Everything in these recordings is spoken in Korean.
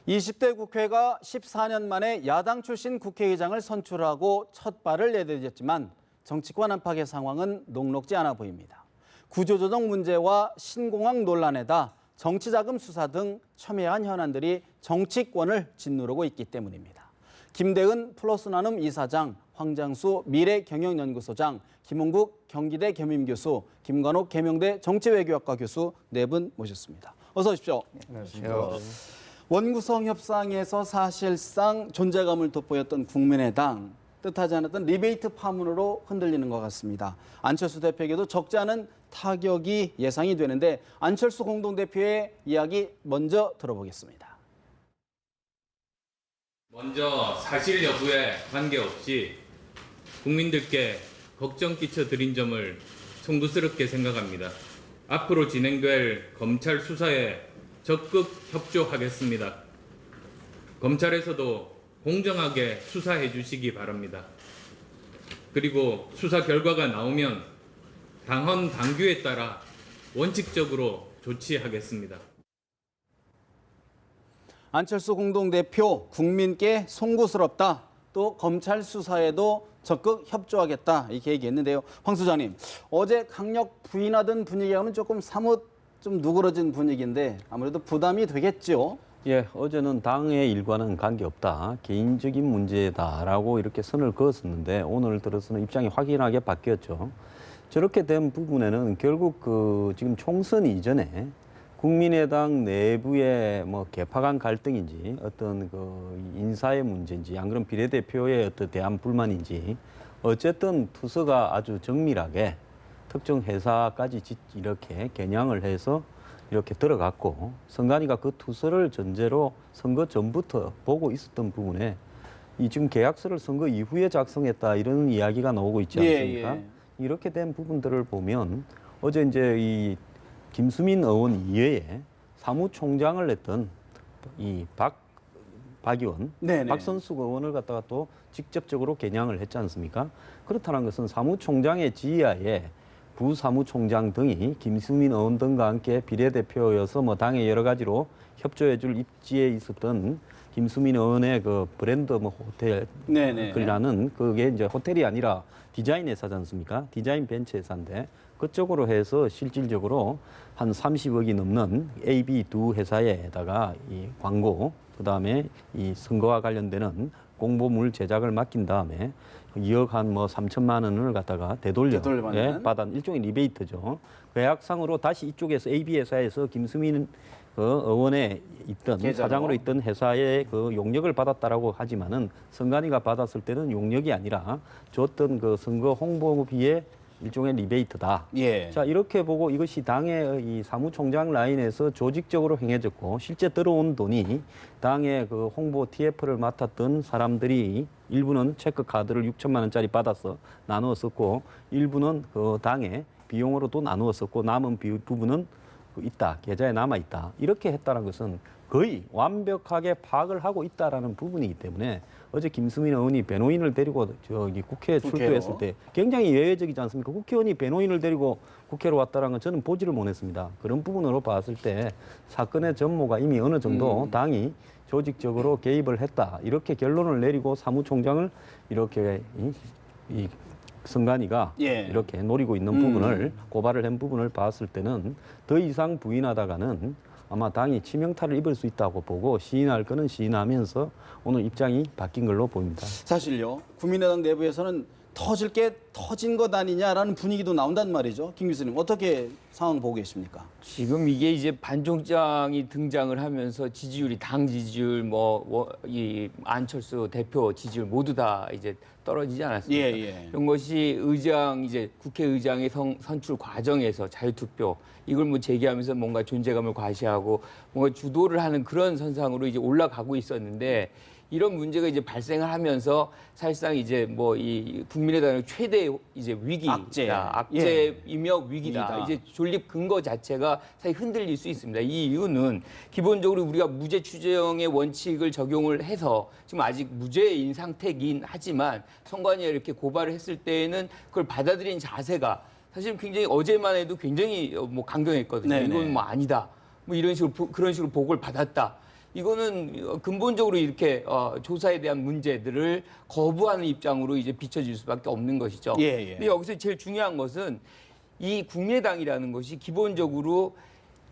20대 국회가 14년 만에 야당 출신 국회의장을 선출하고 첫 발을 내디뎠지만 정치권 안팎의 상황은 녹록지 않아 보입니다. 구조조정 문제와 신공항 논란에다 정치자금 수사 등 첨예한 현안들이 정치권을 짓누르고 있기 때문입니다. 김대은 플러스 나눔 이사장, 황장수 미래경영연구소장, 김홍국 경기대 겸임교수, 김관옥 계명대 정치외교학과 교수 네 분 모셨습니다. 어서 오십시오. 안녕하십니까. 원구성 협상에서 사실상 존재감을 돋보였던 국민의당, 뜻하지 않았던 리베이트 파문으로 흔들리는 것 같습니다. 안철수 대표에게도 적지 않은 타격이 예상이 되는데 안철수 공동대표의 이야기 먼저 들어보겠습니다. 먼저 사실 여부에 관계없이 국민들께 걱정 끼쳐드린 점을 송구스럽게 생각합니다. 앞으로 진행될 검찰 수사에 적극 협조하겠습니다. 검찰에서도 공정하게 수사해 주시기 바랍니다. 그리고 수사 결과가 나오면 당헌 당규에 따라 원칙적으로 조치하겠습니다. 안철수 공동대표, 국민께 송구스럽다. 또 검찰 수사에도 적극 협조하겠다. 이렇게 얘기했는데요. 황 소장님, 어제 강력 부인하던 분위기와는 조금 사뭇 좀 누그러진 분위기인데 아무래도 부담이 되겠죠. 예, 어제는 당의 일과는 관계없다. 개인적인 문제다라고 이렇게 선을 그었었는데 오늘 들어서는 입장이 확연하게 바뀌었죠. 저렇게 된 부분에는 결국 지금 총선 이전에 국민의당 내부의 뭐 개파간 갈등인지 어떤 인사의 문제인지 안 그런 비례대표의 어떤 대한 불만인지 어쨌든 투서가 아주 정밀하게 특정 회사까지 이렇게 겨냥을 해서 이렇게 들어갔고 선관위가 그 투서를 전제로 선거 전부터 보고 있었던 부분에 이 지금 계약서를 선거 이후에 작성했다 이런 이야기가 나오고 있지 않습니까? 예. 이렇게 된 부분들을 보면 어제 이제 이 김수민 의원 이외에 사무총장을 했던 이 박 의원, 박선숙 의원을 갖다가 또 직접적으로 겨냥을 했지 않습니까? 그렇다는 것은 사무총장의 지하에 부사무총장 등이 김수민 의원 등과 함께 비례대표여서 뭐 당의 여러 가지로 협조해줄 입지에 있었던 김수민 의원의 그 브랜드 뭐 호텔이라는 그게 이제 호텔이 아니라 디자인 회사지 않습니까? 디자인 벤처 회사인데 그쪽으로 해서 실질적으로 한 30억이 넘는 AB 두 회사에다가 이 광고, 그다음에 이 선거와 관련되는 공보물 제작을 맡긴 다음에 2억 한 뭐 3천만 원을 갖다가 받은 일종의 리베이트죠. 계약상으로 다시 이쪽에서 AB 회사에서 김수민 의원에 있던 사장으로 있던 회사의 그 용역을 받았다라고 하지만은 선관위가 받았을 때는 용역이 아니라 줬던 그 선거 홍보비의 일종의 리베이트다. 예. 자, 이렇게 보고 이것이 당의 이 사무총장 라인에서 조직적으로 행해졌고 실제 들어온 돈이 당의 그 홍보 TF를 맡았던 사람들이 일부는 체크 카드를 6천만 원짜리 받아서 나누어 썼고 일부는 그 당의 비용으로 또 나누어 썼고 남은 부분은 있다. 계좌에 남아 있다. 이렇게 했다는 것은 거의 완벽하게 파악을 하고 있다라는 부분이기 때문에 어제 김수민 의원이 변호인을 데리고 저기 국회에 출두했을 때 굉장히 예외적이지 않습니까? 국회의원이 변호인을 데리고 국회로 왔다는 건 저는 보지를 못했습니다. 그런 부분으로 봤을 때 사건의 전모가 이미 어느 정도 당이 조직적으로 개입을 했다. 이렇게 결론을 내리고 사무총장을 이렇게 이 선관위가 이렇게 노리고 있는 부분을 고발을 한 부분을 봤을 때는 더 이상 부인하다가는 아마 당이 치명타를 입을 수 있다고 보고 시인할 거는 시인하면서 오늘 입장이 바뀐 걸로 보입니다. 사실요. 국민의당 내부에서는 터질 게 터진 것 아니냐라는 분위기도 나온단 말이죠. 김 교수님 어떻게 상황 보고 계십니까? 지금 이게 이제 반총장이 등장을 하면서 지지율이 당 지지율 이 안철수 대표 지지율 모두 다 이제 떨어지지 않았습니까? 이런 것이 이제 국회의장의 선출 과정에서 자유투표 이걸 뭐 제기하면서 뭔가 존재감을 과시하고 뭔가 주도를 하는 그런 선상으로 이제 올라가고 있었는데 이런 문제가 이제 발생을 하면서 사실상 이제 뭐 이 국민의당의 최대 이제 위기다, 악재이며 위기다. 이제 존립 근거 자체가 사실 흔들릴 수 있습니다. 이 이유는 기본적으로 우리가 무죄 추정의 원칙을 적용을 해서 지금 아직 무죄인 상태긴 하지만 선관위에 이렇게 고발을 했을 때에는 그걸 받아들인 자세가 사실 굉장히 어제만 해도 굉장히 뭐 강경했거든요. 이건 뭐 아니다. 뭐 이런 식으로 그런 식으로 보고를 받았다. 이거는 근본적으로 이렇게 조사에 대한 문제들을 거부하는 입장으로 이제 비춰질 수밖에 없는 것이죠. 예. 근데 여기서 제일 중요한 것은 이 국민의당이라는 것이 기본적으로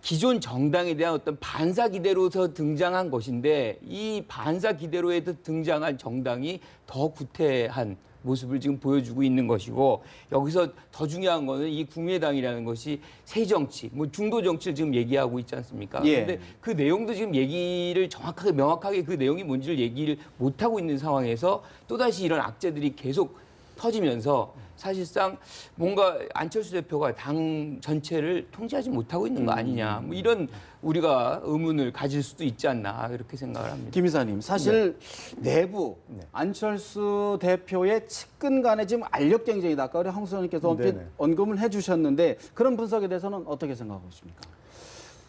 기존 정당에 대한 어떤 반사 기대로서 등장한 것인데 이 반사 기대로에 등장한 정당이 더 구태한 모습을 지금 보여주고 있는 것이고 여기서 더 중요한 거는 이 국민의당이라는 것이 새 정치, 뭐 중도 정치를 지금 얘기하고 있지 않습니까? 그런데 예. 그 내용도 지금 얘기를 정확하게 명확하게 그 내용이 뭔지를 얘기를 못 하고 있는 상황에서 또다시 이런 악재들이 계속 터지면서 사실상 뭔가 안철수 대표가 당 전체를 통제하지 못하고 있는 거 아니냐 뭐 이런 우리가 의문을 가질 수도 있지 않나 이렇게 생각을 합니다. 김 이사님, 사실 내부 안철수 대표의 측근 간의 지금 알력 경쟁이다. 아까 우리 황 수석님께서 얼핏 언급을 해주셨는데 그런 분석에 대해서는 어떻게 생각하고 있습니까?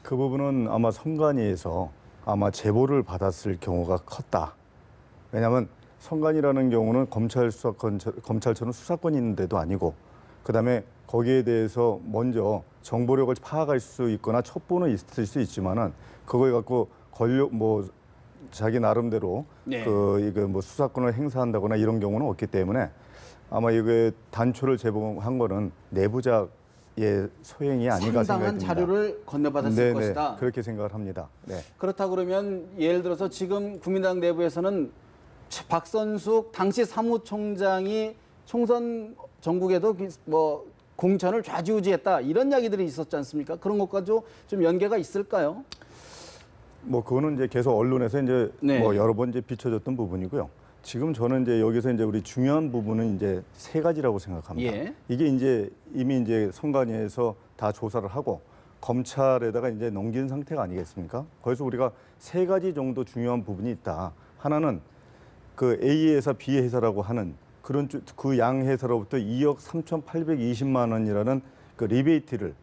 그 부분은 아마 선관위에서 아마 제보를 받았을 경우가 컸다. 왜냐하면 선관위라는 경우는 검찰처럼 수사권이 있는 데도 아니고 그다음에 거기에 대해서 먼저 정보력을 파악할 수 있거나 첩보는 있을 수 있지만은 그걸 갖고 자기 나름대로 이거 뭐 수사권을 행사한다거나 이런 경우는 없기 때문에 아마 이게 단초를 제보한 거는 내부자의 소행이 아닌가 생각이 상당한 듭니다. 자료를 건네받았을 것이다. 그렇게 생각을 합니다. 네. 그렇다 그러면 예를 들어서 지금 국민당 내부에서는 박선숙 당시 사무총장이 총선 전국에도 뭐 공천을 좌지우지했다 이런 이야기들이 있었지 않습니까? 그런 것과도 좀 연계가 있을까요? 뭐 그거는 이제 계속 언론에서 이제 뭐 여러 번 이제 비춰졌던 부분이고요. 지금 저는 이제 여기서 이제 우리 중요한 부분은 이제 세 가지라고 생각합니다. 이게 이제 이미 이제 선관위에서 다 조사를 하고 검찰에다가 이제 넘긴 상태가 아니겠습니까? 거기서 우리가 세 가지 정도 중요한 부분이 있다. 하나는 그 A 회사, B 회사라고 하는 그런 그 양 회사로부터 2억 3,820만 원이라는 그 리베이트를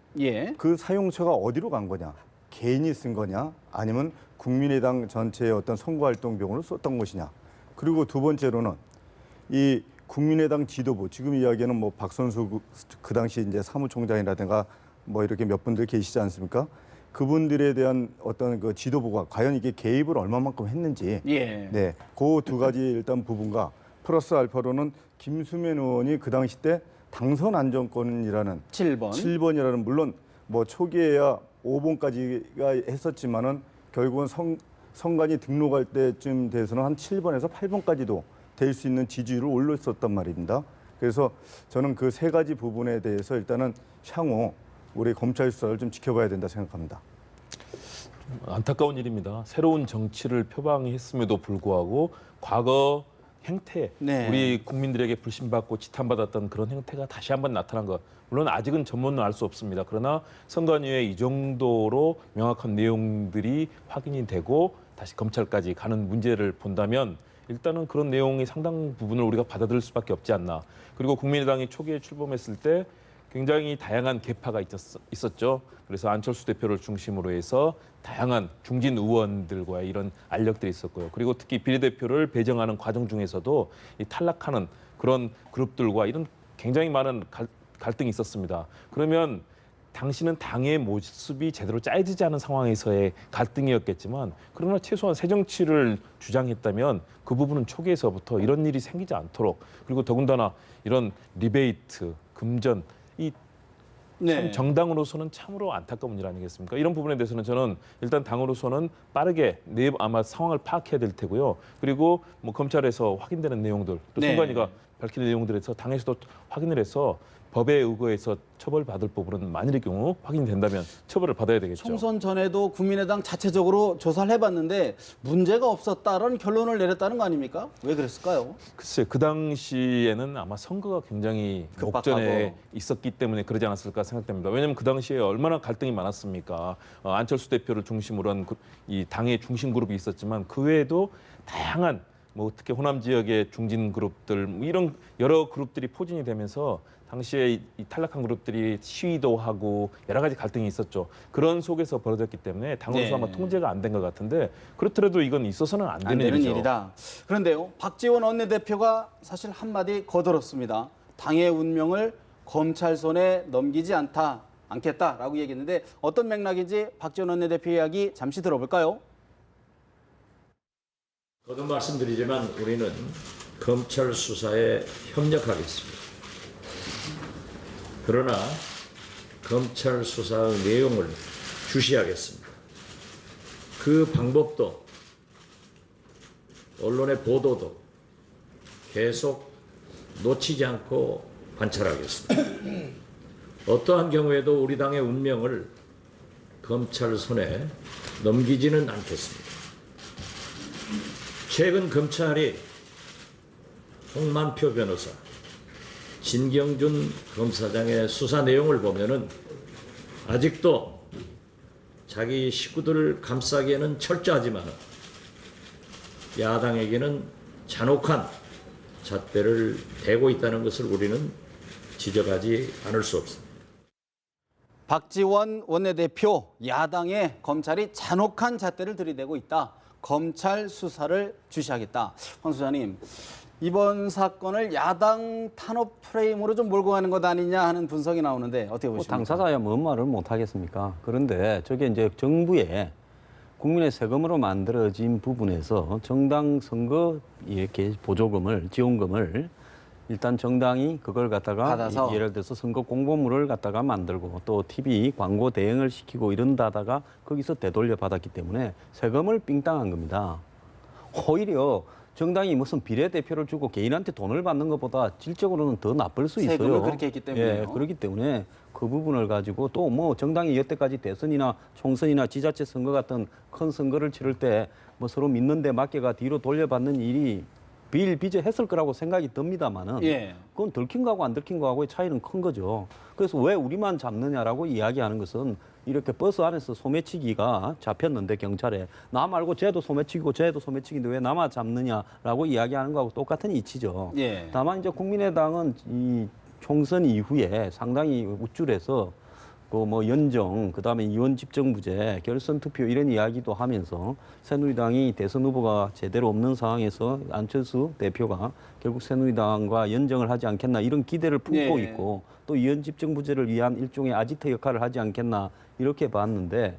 그 사용처가 어디로 간 거냐? 개인이 쓴 거냐? 아니면 국민의당 전체의 어떤 선거활동비용으로 썼던 것이냐? 그리고 두 번째로는 이 국민의당 지도부 지금 이야기는 뭐 박선수 그 당시 이제 사무총장이라든가 뭐 이렇게 몇 분들 계시지 않습니까? 그분들에 대한 어떤 그 지도부가 과연 이게 개입을 얼마만큼 했는지 네, 그 두 가지 일단 부분과 플러스 알파로는 김수민 의원이 그 당시 때 당선 안정권이라는 7번이라는 물론 뭐 초기에야 5번까지가 했었지만은 결국은 선관위 등록할 때쯤 돼서는 한 7번에서 8번까지도 될 수 있는 지지율을 올렸었단 말입니다. 그래서 저는 그 세 가지 부분에 대해서 일단은 향후 우리 검찰 수사를 좀 지켜봐야 된다 생각합니다. 안타까운 일입니다. 새로운 정치를 표방했음에도 불구하고 과거 행태, 우리 국민들에게 불신받고 지탄받았던 그런 행태가 다시 한번 나타난 것. 물론 아직은 전문은 알 수 없습니다. 그러나 선관위에 이 정도로 명확한 내용들이 확인이 되고 다시 검찰까지 가는 문제를 본다면 일단은 그런 내용의 상당 부분을 우리가 받아들일 수밖에 없지 않나. 그리고 국민의당이 초기에 출범했을 때 굉장히 다양한 계파가 있었죠. 그래서 안철수 대표를 중심으로 해서 다양한 중진 의원들과의 이런 알력들이 있었고요. 그리고 특히 비례대표를 배정하는 과정 중에서도 이 탈락하는 그런 그룹들과 이런 굉장히 많은 갈등이 있었습니다. 그러면 당시는 당의 모습이 제대로 짜여지지 않은 상황에서의 갈등이었겠지만 그러나 최소한 새 정치를 주장했다면 그 부분은 초기에서부터 이런 일이 생기지 않도록 그리고 더군다나 이런 리베이트, 금전 참 정당으로서는 참으로 안타까운 일 아니겠습니까? 이런 부분에 대해서는 저는 일단 당으로서는 빠르게 아마 상황을 파악해야 될 테고요. 그리고 뭐 검찰에서 확인되는 내용들, 또 선관위가 밝히는 내용들에서 당에서도 확인을 해서 법에 의거해서 처벌받을 부분은 만일의 경우 확인된다면 처벌을 받아야 되겠죠. 총선 전에도 국민의당 자체적으로 조사를 해봤는데 문제가 없었다라는 결론을 내렸다는 거 아닙니까? 왜 그랬을까요? 글쎄 그 당시에는 아마 선거가 굉장히 목전에 있었기 때문에 그러지 않았을까 생각됩니다. 왜냐하면 그 당시에 얼마나 갈등이 많았습니까? 안철수 대표를 중심으로 한 이 당의 중심 그룹이 있었지만 그 외에도 다양한 뭐 특히 호남 지역의 중진 그룹들 뭐 이런 여러 그룹들이 포진이 되면서 당시에 이 탈락한 그룹들이 시위도 하고 여러 가지 갈등이 있었죠. 그런 속에서 벌어졌기 때문에 당으로서 아마 통제가 안 된 것 같은데 그렇더라도 이건 있어서는 안 되는 일이다. 그런데요, 박지원 원내대표가 사실 한마디 거들었습니다. 당의 운명을 검찰 손에 넘기지 않겠다라고 얘기했는데 어떤 맥락인지 박지원 원내대표 이야기 잠시 들어볼까요? 거듭 말씀드리지만 우리는 검찰 수사에 협력하겠습니다. 그러나 검찰 수사의 내용을 주시하겠습니다. 그 방법도 언론의 보도도 계속 놓치지 않고 관찰하겠습니다. 어떠한 경우에도 우리 당의 운명을 검찰 손에 넘기지는 않겠습니다. 최근 검찰이 홍만표 변호사, 진경준 검사장의 수사 내용을 보면은 아직도 자기 식구들을 감싸기에는 철저하지만 야당에게는 잔혹한 잣대를 대고 있다는 것을 우리는 지적하지 않을 수 없습니다. 박지원 원내대표, 야당에 검찰이 잔혹한 잣대를 들이대고 있다. 검찰 수사를 주시하겠다. 황 소장님, 이번 사건을 야당 탄압 프레임으로 좀 몰고 가는 것 아니냐 하는 분석이 나오는데 어떻게 보십니까? 당사자야 뭔 말을 못 하겠습니까? 그런데 저게 이제 정부의 국민의 세금으로 만들어진 부분에서 정당 선거 이렇게 보조금을, 지원금을 일단 정당이 그걸 갖다가 받아서 예를 들어서 선거 공보물을 갖다가 만들고 또 TV 광고 대행을 시키고 이런다다가 거기서 되돌려 받았기 때문에 세금을 삥땅한 겁니다. 오히려 정당이 무슨 비례대표를 주고 개인한테 돈을 받는 것보다 질적으로는 더 나쁠 수 있어요. 세금을 그렇게 했기 때문에요. 예, 그렇기 때문에 그 부분을 가지고 또 뭐 정당이 여태까지 대선이나 총선이나 지자체 선거 같은 큰 선거를 치를 때 뭐 서로 믿는 데 맡겨가 뒤로 돌려받는 일이 비일비재했을 거라고 생각이 듭니다만은 그건 들킨 거하고 안 들킨 거하고의 차이는 큰 거죠. 그래서 왜 우리만 잡느냐라고 이야기하는 것은 이렇게 버스 안에서 소매치기가 잡혔는데 경찰에 나 말고 쟤도 소매치기고 쟤도 소매치기인데 왜 나만 잡느냐라고 이야기하는 거하고 똑같은 이치죠. 다만 이제 국민의당은 이 총선 이후에 상당히 우쭐해서 그 뭐 연정, 그다음에 이원 집정부제, 결선 투표 이런 이야기도 하면서 새누리당이 대선 후보가 제대로 없는 상황에서 안철수 대표가 결국 새누리당과 연정을 하지 않겠나 이런 기대를 품고 있고 또 이원 집정부제를 위한 일종의 아지트 역할을 하지 않겠나 이렇게 봤는데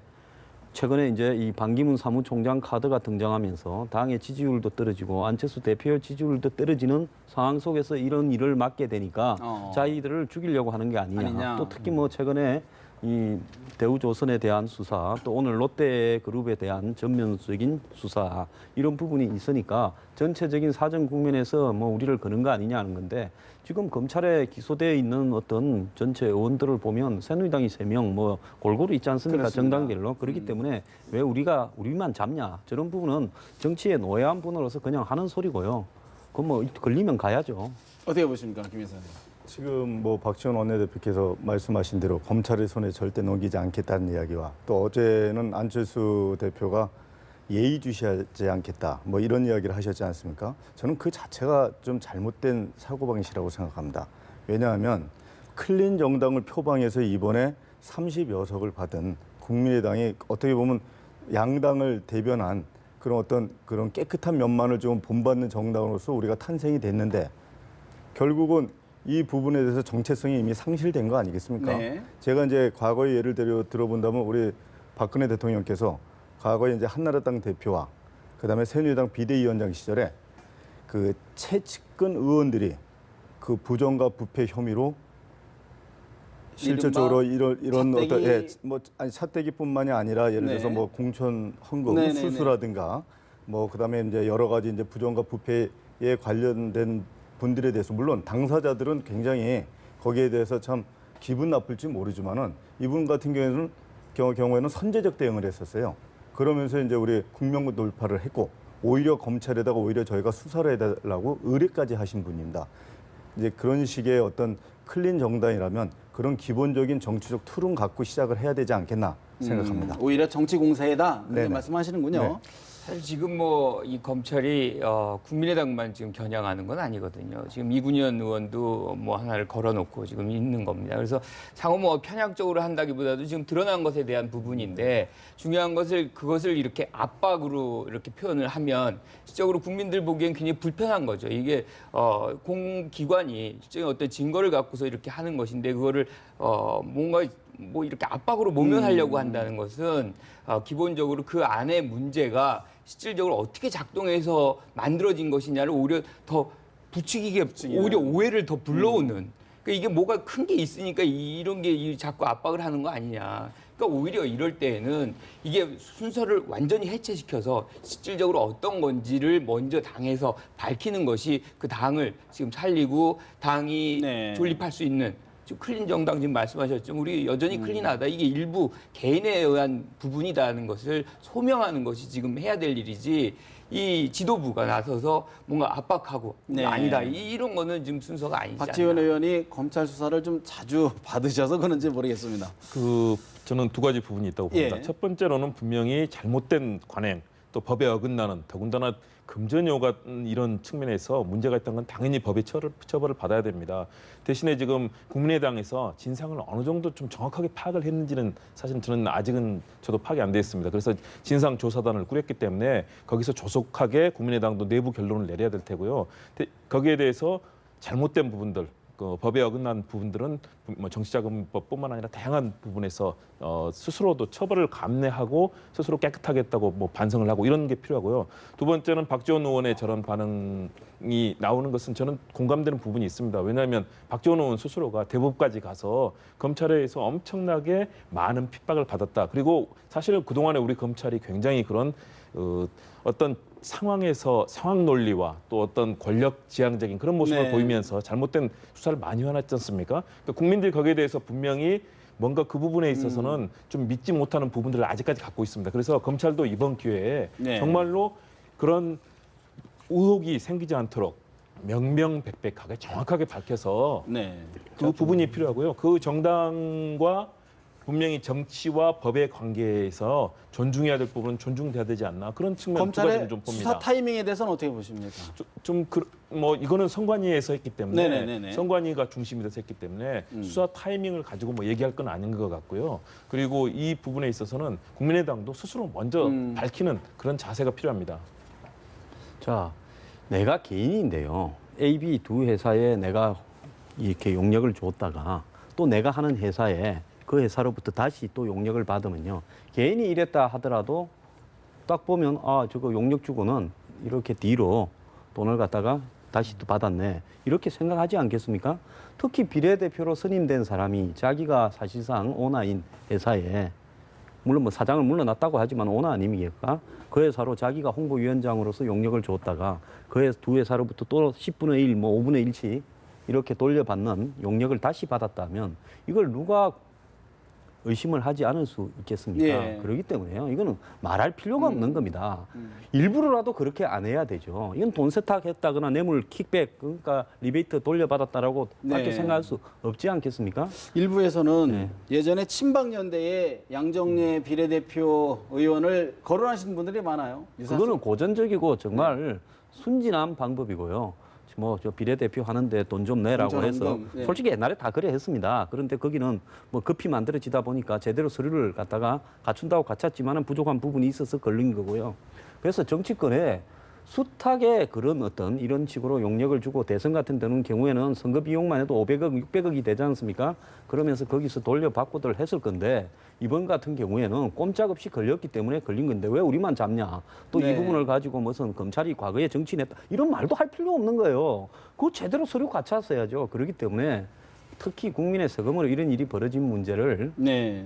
최근에 이제 이 반기문 사무총장 카드가 등장하면서 당의 지지율도 떨어지고 안철수 대표의 지지율도 떨어지는 상황 속에서 이런 일을 맡게 되니까 자기들을 죽이려고 하는 게 아니냐. 또 특히 뭐 최근에 이 대우조선에 대한 수사 또 오늘 롯데그룹에 대한 전면적인 수사 이런 부분이 있으니까 전체적인 사정 국면에서 뭐 우리를 거는 거 아니냐는 건데 지금 검찰에 기소되어 있는 어떤 전체 의원들을 보면 새누리당이 3명 뭐 골고루 있지 않습니까? 그렇습니다. 정당별로. 그렇기 때문에 왜 우리만 잡냐. 저런 부분은 정치의 노예한 분으로서 그냥 하는 소리고요. 그건 뭐 걸리면 가야죠. 어떻게 보십니까, 김 여사님? 지금 뭐 박지원 원내대표께서 말씀하신 대로 검찰의 손에 절대 넘기지 않겠다는 이야기와 또 어제는 안철수 대표가 예의주시하지 않겠다 뭐 이런 이야기를 하셨지 않습니까? 저는 그 자체가 좀 잘못된 사고방식이라고 생각합니다. 왜냐하면 클린 정당을 표방해서 이번에 30여석을 받은 국민의당이 어떻게 보면 양당을 대변한 그런 어떤 그런 깨끗한 면만을 좀 본받는 정당으로서 우리가 탄생이 됐는데 결국은 이 부분에 대해서 정체성이 이미 상실된 거 아니겠습니까? 제가 이제 과거의 예를 들어본다면 우리 박근혜 대통령께서 과거에 이제 한나라당 대표와 그다음에 새누리당 비대위원장 시절에 그 최측근 의원들이 그 부정과 부패 혐의로 실질적으로 이런 어떤 뭐 아니 삿대기뿐만이 아니라 예를 들어서 뭐 공천 헌금 수수라든가 뭐 그다음에 이제 여러 가지 이제 부정과 부패에 관련된 분들에 대해서 물론 당사자들은 굉장히 거기에 대해서 참 기분 나쁠지 모르지만은 이분 같은 경우에는 선제적 대응을 했었어요. 그러면서 이제 우리 국면구 돌파를 했고 오히려 검찰에다가 오히려 저희가 수사를 해달라고 의뢰까지 하신 분입니다. 이제 그런 식의 어떤 클린 정당이라면 그런 기본적인 정치적 툴은 갖고 시작을 해야 되지 않겠나 생각합니다. 오히려 정치 공세다 그렇게 말씀하시는군요. 네. 사실 지금 뭐 이 검찰이 국민의당만 지금 겨냥하는 건 아니거든요. 지금 이군현 의원도 뭐 하나를 걸어놓고 지금 있는 겁니다. 그래서 상호 뭐 편향적으로 한다기보다도 지금 드러난 것에 대한 부분인데 중요한 것을 그것을 이렇게 압박으로 이렇게 표현을 하면 실적으로 국민들 보기엔 굉장히 불편한 거죠. 이게 공기관이 실적인 어떤 증거를 갖고서 이렇게 하는 것인데 그거를 뭔가 뭐 이렇게 압박으로 모면하려고 한다는 것은 기본적으로 그 안에 문제가 실질적으로 어떻게 작동해서 만들어진 것이냐를 오히려 더 부추기게 오히려 오해를 더 불러오는 그러니까 이게 뭐가 큰 게 있으니까 이런 게 자꾸 압박을 하는 거 아니냐. 그러니까 오히려 이럴 때에는 이게 순서를 완전히 해체시켜서 실질적으로 어떤 건지를 먼저 당에서 밝히는 것이 그 당을 지금 살리고 당이 존립할 수 있는 지금 클린 정당 지금 말씀하셨죠. 우리 여전히 클린하다. 이게 일부 개인에 의한 부분이다는 것을 소명하는 것이 지금 해야 될 일이지. 이 지도부가 나서서 뭔가 압박하고 아니다. 이런 거는 지금 순서가 아니지 않나. 박지원 의원이 검찰 수사를 좀 자주 받으셔서 그런지 모르겠습니다. 저는 두 가지 부분이 있다고 봅니다. 첫 번째로는 분명히 잘못된 관행, 또 법에 어긋나는 더군다나 금전요가 이런 측면에서 문제가 있다는 건 당연히 법의 처벌을 받아야 됩니다. 대신에 지금 국민의당에서 진상을 어느 정도 좀 정확하게 파악을 했는지는 사실 저는 아직은 저도 파악이 안 돼 있습니다. 그래서 진상조사단을 꾸렸기 때문에 거기서 조속하게 국민의당도 내부 결론을 내려야 될 테고요. 거기에 대해서 잘못된 부분들, 그 법에 어긋난 부분들은 뭐 정치자금법뿐만 아니라 다양한 부분에서 스스로도 처벌을 감내하고 스스로 깨끗하게 했다고 뭐 반성을 하고 이런 게 필요하고요. 두 번째는 박지원 의원의 저런 반응이 나오는 것은 저는 공감되는 부분이 있습니다. 왜냐하면 박지원 의원 스스로가 대법까지 가서 검찰에서 엄청나게 많은 핍박을 받았다. 그리고 사실은 그동안에 우리 검찰이 굉장히 그런 어떤 상황에서 상황 논리와 또 어떤 권력 지향적인 그런 모습을 보이면서 잘못된 수사를 많이 해왔지 않습니까? 그러니까 국민들이 거기에 대해서 분명히 뭔가 그 부분에 있어서는 좀 믿지 못하는 부분들을 아직까지 갖고 있습니다. 그래서 검찰도 이번 기회에 정말로 그런 의혹이 생기지 않도록 명명백백하게 정확하게 밝혀서 그 부분이 필요하고요. 그 정당과 분명히 정치와 법의 관계에서 존중해야 될 부분은 존중돼야 되지 않나 그런 측면 검찰의 좀 봅니다. 수사 타이밍에 대해서는 어떻게 보십니까? 뭐 이거는 선관위에서 했기 때문에 선관위가 중심이 돼서 했기 때문에 수사 타이밍을 가지고 뭐 얘기할 건 아닌 것 같고요. 그리고 이 부분에 있어서는 국민의당도 스스로 먼저 밝히는 그런 자세가 필요합니다. 자, 내가 개인인데요. A, B 두 회사에 내가 이렇게 용역을 줬다가 또 내가 하는 회사에 그 회사로부터 다시 또 용역을 받으면요. 개인이 이랬다 하더라도 딱 보면 저거 용역 주고는 이렇게 뒤로 돈을 갖다가 다시 또 받았네. 이렇게 생각하지 않겠습니까? 특히 비례대표로 선임된 사람이 자기가 사실상 오너인 회사에 물론 뭐 사장을 물러났다고 하지만 오너 아닙니까? 그 회사로 자기가 홍보위원장으로서 용역을 줬다가 그 두 회사로부터 또 10분의 1, 뭐 5분의 1씩 이렇게 돌려받는 용역을 다시 받았다면 이걸 누가 의심을 하지 않을 수 있겠습니까? 그렇기 때문에요. 이거는 말할 필요가 없는 겁니다. 일부러라도 그렇게 안 해야 되죠. 이건 돈 세탁했다거나 뇌물 킥백, 그러니까 리베이트 돌려받았다라고 그렇게 생각할 수 없지 않겠습니까? 일부에서는 예전에 친박연대의 양정래 비례대표 의원을 거론하시는 분들이 많아요. 그거는 고전적이고 정말 순진한 방법이고요. 뭐 저 비례대표 하는데 돈 좀 내라고 해서 솔직히 옛날에 다 그래 했습니다. 그런데 거기는 뭐 급히 만들어지다 보니까 제대로 서류를 갖다가 갖춘다고 갖췄지만은 부족한 부분이 있어서 걸린 거고요. 그래서 정치권에 숱하게 그런 어떤 이런 식으로 용역을 주고 대선 같은 데는 경우에는 선거 비용만 해도 500억, 600억이 되지 않습니까? 그러면서 거기서 돌려받고들 했을 건데 이번 같은 경우에는 꼼짝없이 걸렸기 때문에 걸린 건데 왜 우리만 잡냐? 또 이 부분을 가지고 무슨 검찰이 과거에 정치냈다 이런 말도 할 필요 없는 거예요. 그거 제대로 서류 갖췄어야죠. 그렇기 때문에 특히 국민의 세금으로 이런 일이 벌어진 문제를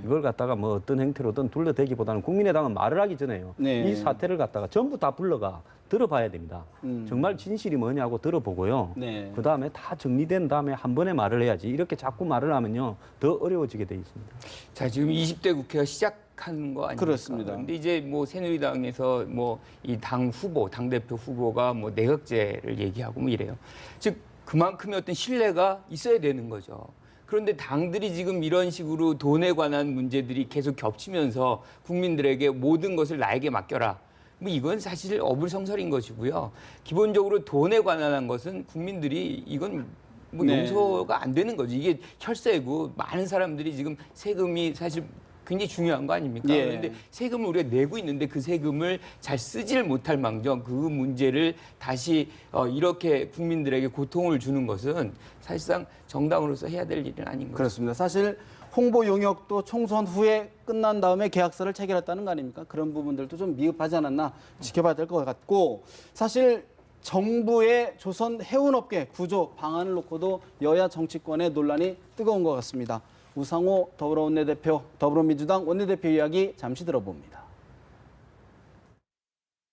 이걸 갖다가 뭐 어떤 행태로든 둘러대기보다는 국민의당은 말을 하기 전에요. 이 사태를 갖다가 전부 다 불러가 들어봐야 됩니다. 정말 진실이 뭐냐고 들어보고요. 그다음에 다 정리된 다음에 한 번에 말을 해야지. 이렇게 자꾸 말을 하면요. 더 어려워지게 돼 있습니다. 자, 지금 20대 국회가 시작한 거 아닙니까? 그렇습니다. 근데 이제 뭐 새누리당에서 뭐 이 당 후보, 당대표 후보가 뭐 내각제를 얘기하고 뭐 이래요. 즉 그만큼의 어떤 신뢰가 있어야 되는 거죠. 그런데 당들이 지금 이런 식으로 돈에 관한 문제들이 계속 겹치면서 국민들에게 모든 것을 나에게 맡겨라. 뭐 이건 사실 어불성설인 것이고요. 기본적으로 돈에 관한 것은 국민들이 이건 뭐 용서가 안 되는 거죠. 이게 혈세고 많은 사람들이 지금 세금이 사실 굉장히 중요한 거 아닙니까? 그런데 세금을 우리가 내고 있는데 그 세금을 잘 쓰지를 못할 망정 그 문제를 다시 이렇게 국민들에게 고통을 주는 것은 사실상 정당으로서 해야 될 일은 아닌 거죠. 그렇습니다. 사실 홍보 용역도 총선 후에 끝난 다음에 계약서를 체결했다는 거 아닙니까? 그런 부분들도 좀 미흡하지 않았나 지켜봐야 될 것 같고, 사실 정부의 조선 해운업계 구조 방안을 놓고도 여야 정치권의 논란이 뜨거운 것 같습니다. 우상호 더불어원내대표, 더불어민주당 원내대표 이야기 잠시 들어봅니다.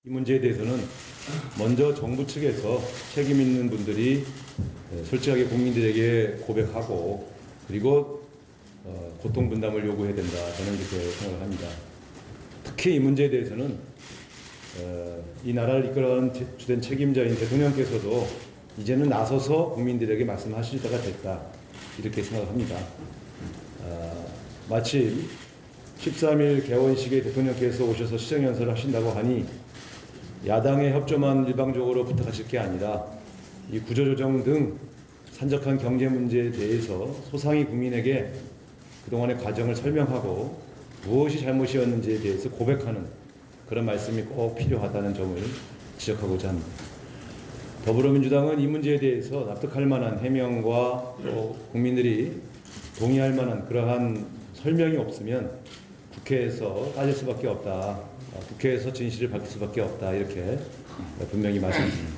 이 문제에 대해서는 먼저 정부 측에서 책임 있는 분들이 솔직하게 국민들에게 고백하고, 그리고 고통 분담을 요구해야 된다. 저는 그렇게 생각을 합니다. 특히 이 문제에 대해서는 이 나라를 이끌어가는 주된 책임자인 대통령께서도 이제는 나서서 국민들에게 말씀하실 때가 됐다. 이렇게 생각합니다. 마침 13일 개원식에 대통령께서 오셔서 시정연설을 하신다고 하니 야당의 협조만 일방적으로 부탁하실 게 아니라 이 구조조정 등 산적한 경제 문제에 대해서 소상히 국민에게 그동안의 과정을 설명하고 무엇이 잘못이었는지에 대해서 고백하는 그런 말씀이 꼭 필요하다는 점을 지적하고자 합니다. 더불어민주당은 이 문제에 대해서 납득할 만한 해명과 또 국민들이 동의할 만한 그러한 설명이 없으면 국회에서 따질 수밖에 없다. 국회에서 진실을 밝힐 수밖에 없다. 이렇게 분명히 말씀드립니다.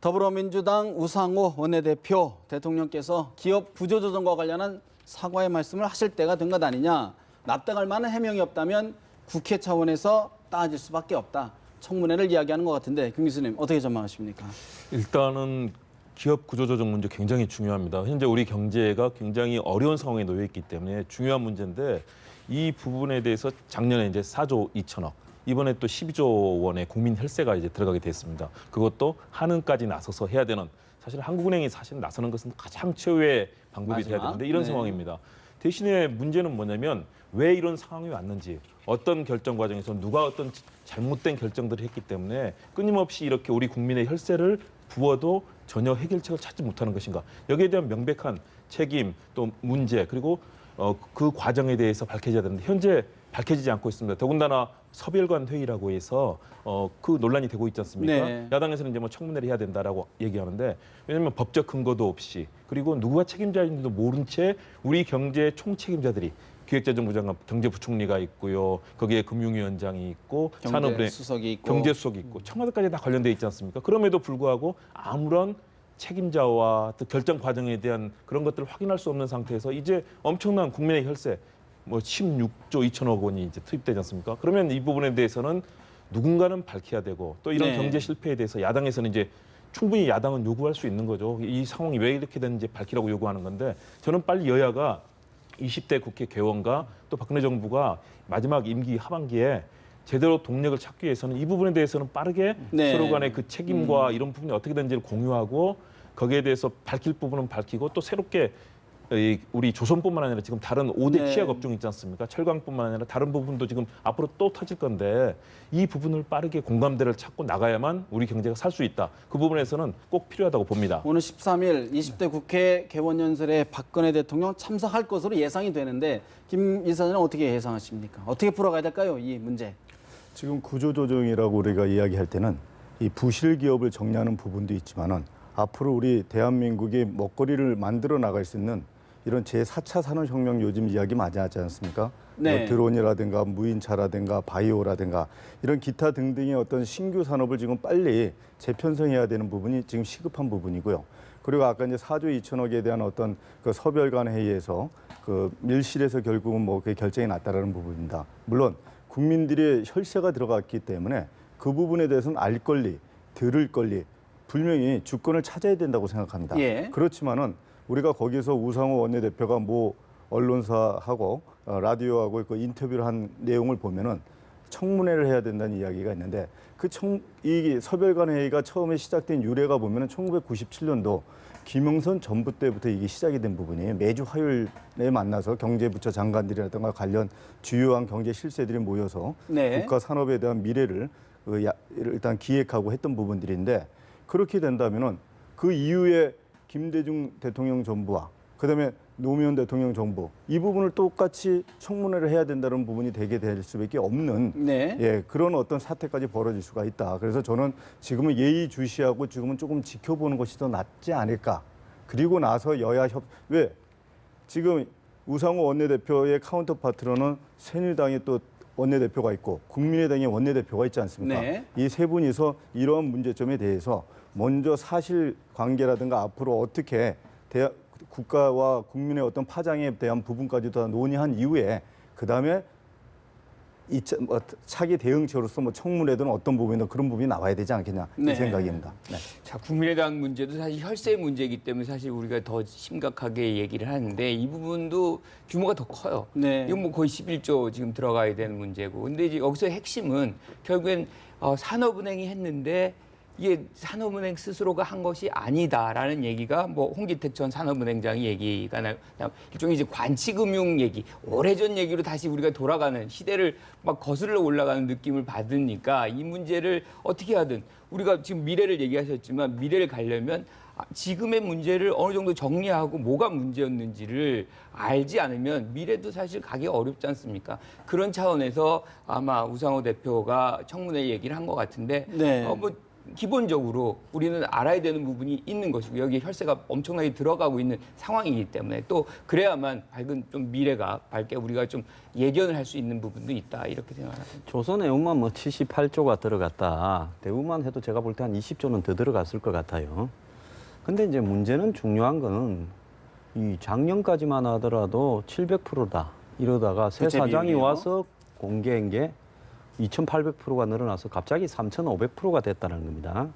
더불어민주당 우상호 원내대표, 대통령께서 기업 구조조정과 관련한 사과의 말씀을 하실 때가 된 것 아니냐. 납득할 만한 해명이 없다면 국회 차원에서 따질 수밖에 없다. 청문회를 이야기하는 것 같은데 김 교수님 어떻게 전망하십니까? 일단은 기업 구조조정 문제 굉장히 중요합니다. 현재 우리 경제가 굉장히 어려운 상황에 놓여 있기 때문에 중요한 문제인데, 이 부분에 대해서 작년에 이제 4조 2천억, 이번에 또 12조 원의 국민 혈세가 이제 들어가게 됐습니다. 그것도 한은까지 나서서 해야 되는, 사실 한국은행이 사실 나서는 것은 가장 최후의 방법이 돼야 되는데 이런 상황입니다. 대신에 문제는 뭐냐면 왜 이런 상황이 왔는지, 어떤 결정 과정에서 누가 어떤 잘못된 결정들을 했기 때문에 끊임없이 이렇게 우리 국민의 혈세를 부어도 전혀 해결책을 찾지 못하는 것인가. 여기에 대한 명백한 책임, 또 문제, 그리고 그 과정에 대해서 밝혀져야 되는데 현재 밝혀지지 않고 있습니다. 더군다나 서별관 회의라고 해서 그 논란이 되고 있지 않습니까? 네. 야당에서는 이제 뭐 청문회를 해야 된다라고 얘기하는데, 왜냐하면 법적 근거도 없이, 그리고 누구가 책임자인지도 모른 채 우리 경제 총책임자들이 기획재정부 장관, 경제부총리가 있고요. 거기에 금융위원장이 있고 경제수석이 있고, 경제수석이 있고 청와대까지 다 관련돼 있지 않습니까? 그럼에도 불구하고 아무런 책임자와 또 결정 과정에 대한 그런 것들을 확인할 수 없는 상태에서 이제 엄청난 국민의 혈세, 뭐 16조 2천억 원이 이제 투입되지 않습니까? 그러면 이 부분에 대해서는 누군가는 밝혀야 되고, 또 이런 경제 실패에 대해서 야당에서는 이제 충분히 야당은 요구할 수 있는 거죠. 이 상황이 왜 이렇게 됐는지 밝히라고 요구하는 건데, 저는 빨리 여야가 20대 국회 개원과 또 박근혜 정부가 마지막 임기 하반기에 제대로 동력을 찾기 위해서는 이 부분에 대해서는 빠르게 서로 간의 그 책임과 이런 부분이 어떻게 되는지를 공유하고, 거기에 대해서 밝힐 부분은 밝히고, 또 새롭게 우리 조선뿐만 아니라 지금 다른 5대 취약 업종 있지 않습니까? 철강뿐만 아니라 다른 부분도 지금 앞으로 또 터질 건데, 이 부분을 빠르게 공감대를 찾고 나가야만 우리 경제가 살 수 있다. 그 부분에서는 꼭 필요하다고 봅니다. 오늘 13일 20대 국회 개원연설에 박근혜 대통령 참석할 것으로 예상이 되는데 김 이사장은 어떻게 예상하십니까? 어떻게 풀어가야 될까요? 이 문제. 지금 구조조정이라고 우리가 이야기할 때는 이 부실 기업을 정리하는 부분도 있지만은 앞으로 우리 대한민국이 먹거리를 만들어 나갈 수 있는 이런 제4차 산업혁명 요즘 이야기 많이 하지 않습니까? 네. 뭐 드론이라든가 무인차라든가 바이오라든가 이런 기타 등등의 어떤 신규 산업을 지금 빨리 재편성해야 되는 부분이 지금 시급한 부분이고요. 그리고 아까 이제 4조 2천억에 대한 어떤 그 서별관 회의에서 그 밀실에서 결국은 뭐 그 결정이 났다라는 부분입니다. 물론 국민들의 혈세가 들어갔기 때문에 그 부분에 대해서는 알 권리, 들을 권리, 분명히 주권을 찾아야 된다고 생각합니다. 예. 그렇지만은 우리가 거기서 우상호 원내대표가 뭐 언론사하고 라디오하고 그 인터뷰를 한 내용을 보면은 청문회를 해야 된다는 이야기가 있는데, 이 서별관 회의가 처음에 시작된 유래가 보면은 1997년도 김영선 정부 때부터 이게 시작이 된 부분이에요. 매주 화요일에 만나서 경제부처 장관들이라든가 관련 주요한 경제 실세들이 모여서 국가 산업에 대한 미래를 일단 기획하고 했던 부분들인데, 그렇게 된다면은 그 이후에 김대중 대통령 정부와 그다음에 노무현 대통령 정부 이 부분을 똑같이 청문회를 해야 된다는 부분이 되게 될 수밖에 없는 예, 그런 어떤 사태까지 벌어질 수가 있다. 그래서 저는 지금은 예의주시하고 지금은 조금 지켜보는 것이 더 낫지 않을까. 그리고 나서 왜 지금 우상호 원내대표의 카운터파트로는 새누리당이 또 원내대표가 있고 국민의당의 원내대표가 있지 않습니까? 네. 이 세 분이서 이러한 문제점에 대해서 먼저 사실관계라든가 앞으로 어떻게 국가와 국민의 어떤 파장에 대한 부분까지도 다 논의한 이후에 그다음에 차기 대응체로서 뭐 청문회든 어떤 부분이든 그런 부분이 나와야 되지 않겠냐 이 생각입니다. 네. 자, 국민의당 문제도 사실 혈세 문제이기 때문에 사실 우리가 더 심각하게 얘기를 하는데 이 부분도 규모가 더 커요. 네. 이건 뭐 거의 11조 지금 들어가야 되는 문제고. 근데 이제 여기서 핵심은 결국엔 산업은행이 했는데 이게 산업은행 스스로가 한 것이 아니다라는 얘기가 뭐 홍기택 전 산업은행장이 얘기가 나요. 일종의 이제 관치금융 얘기, 오래전 얘기로 다시 우리가 돌아가는 시대를 막 거슬러 올라가는 느낌을 받으니까 이 문제를 어떻게 하든 우리가 지금 미래를 얘기하셨지만 미래를 가려면 지금의 문제를 어느 정도 정리하고 뭐가 문제였는지를 알지 않으면 미래도 사실 가기 어렵지 않습니까? 그런 차원에서 아마 우상호 대표가 청문회 얘기를 한 것 같은데 뭐 기본적으로 우리는 알아야 되는 부분이 있는 것이고 여기에 혈세가 엄청나게 들어가고 있는 상황이기 때문에 또 그래야만 밝은 좀 미래가 밝게 우리가 좀 예견을 할 수 있는 부분도 있다 이렇게 생각합니다. 조선해운만 뭐 78조가 들어갔다. 대우만 해도 제가 볼 때 한 20조는 더 들어갔을 것 같아요. 근데 이제 문제는 중요한 거는 이 작년까지만 하더라도 700%다 이러다가 새 사장이 와서 공개한 게 2,800%가 늘어나서 갑자기 3,500%가 됐다는 겁니다.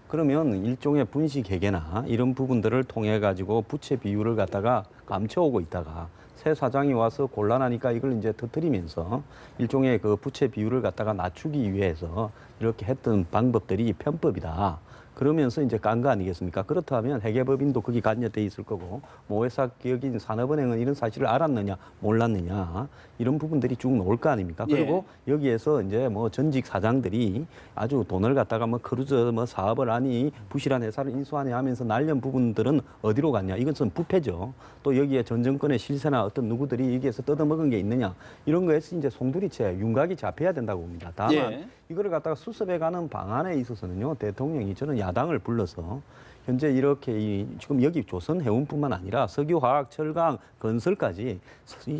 그러면 일종의 분식회계나 이런 부분들을 통해 가지고 부채 비율을 갖다가 감춰오고 있다가 새 사장이 와서 곤란하니까 이걸 이제 터뜨리면서 일종의 그 부채 비율을 갖다가 낮추기 위해서 이렇게 했던 방법들이 편법이다. 그러면서 이제 깐 거 아니겠습니까? 그렇다면 회계법인도 거기 관여돼 있을 거고 모회사 기업인 산업은행은 이런 사실을 알았느냐 몰랐느냐 이런 부분들이 쭉 나올 거 아닙니까? 그리고 여기에서 이제 뭐 전직 사장들이 아주 돈을 갖다가 뭐 크루즈 뭐 사업을 하니 부실한 회사를 인수하니 하면서 날린 부분들은 어디로 갔냐? 이것은 부패죠. 또 여기에 전 정권의 실세나 어떤 누구들이 여기에서 뜯어먹은 게 있느냐? 이런 거에서 이제 송두리째 윤곽이 잡혀야 된다고 봅니다. 다만 이거를 갖다가 수습해가는 방안에 있어서는요, 대통령이 저는 야당을 불러서 현재 이렇게 지금 여기 조선해운뿐만 아니라 석유화학, 철강, 건설까지